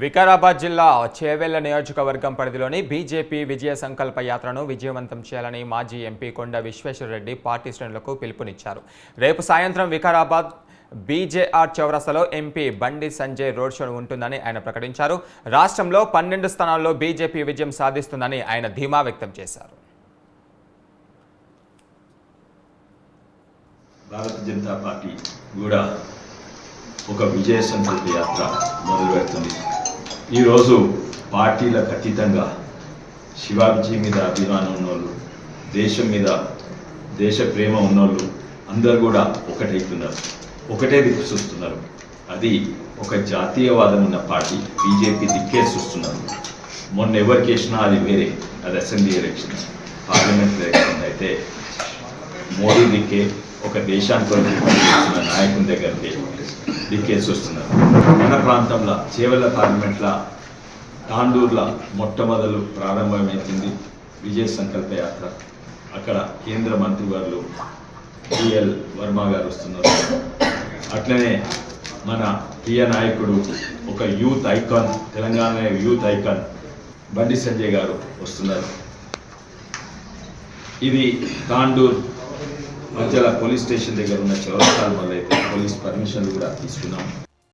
వికారాబాద్ జిల్లా చేవెళ్ల నియోజకవర్గం పరిధిలోని బీజేపీ విజయ సంకల్ప యాత్రను విజయవంతం చేయాలని మాజీ ఎంపీ కొండ విశ్వేశ్వరరెడ్డి పార్టీ శ్రేణులకు పిలుపునిచ్చారు. రేపు సాయంత్రం వికారాబాద్ బీజేఆర్ చౌరస్తాలో MP Bandi Sanjay road show ఉంటుందని ఆయన ప్రకటించారు. రాష్ట్రంలో 12 స్థానాల్లో బీజేపీ విజయం సాధిస్తుందని ఆయన ధీమా వ్యక్తం చేశారు. భారతీయ జనతా పార్టీ కూడా ఒక విజయ సంకల్ప యాత్ర మొదలుపెడుతుంది. ఈరోజు పార్టీలకు అతీతంగా శివాజీ మీద అభిమానం ఉన్నోళ్ళు, దేశం మీద దేశ ప్రేమ ఉన్నోళ్ళు అందరూ కూడా ఒకటైతున్నారు, ఒకటే దిక్కు చూస్తున్నారు. అది ఒక జాతీయవాదం ఉన్న పార్టీ బీజేపీ దిక్కే చూస్తున్నారు. మొన్న ఎవరికి వేసినా అది వేరే, అది అసెంబ్లీ ఎలక్షన్, పార్లమెంట్ ఎలక్షన్ అయితే మోడీ దిక్కే, ఒక దేశానికి పనిచేస్తున్న నాయకుని దగ్గరికి దిక్కేసి వస్తున్నారు. మన ప్రాంతంలో చేవెళ్ల పార్లమెంట్లో తాండూరులో మొట్టమొదలు ప్రారంభమవుతుంది విజయ సంకల్ప యాత్ర. అక్కడ కేంద్ర మంత్రివర్యులు పిఎల్ వర్మ గారు వస్తున్నారు. అట్లనే మన ప్రియ నాయకుడు, ఒక youth icon, Telangana youth icon Bandi Sanjay గారు వస్తున్నారు. ఇది తాండూర్ మధ్యలో పోలీస్ స్టేషన్ దగ్గర ఉన్న చౌరస్తాల వల్ల అయితే పోలీస్ పర్మిషన్లు కూడా తీసుకున్నాం.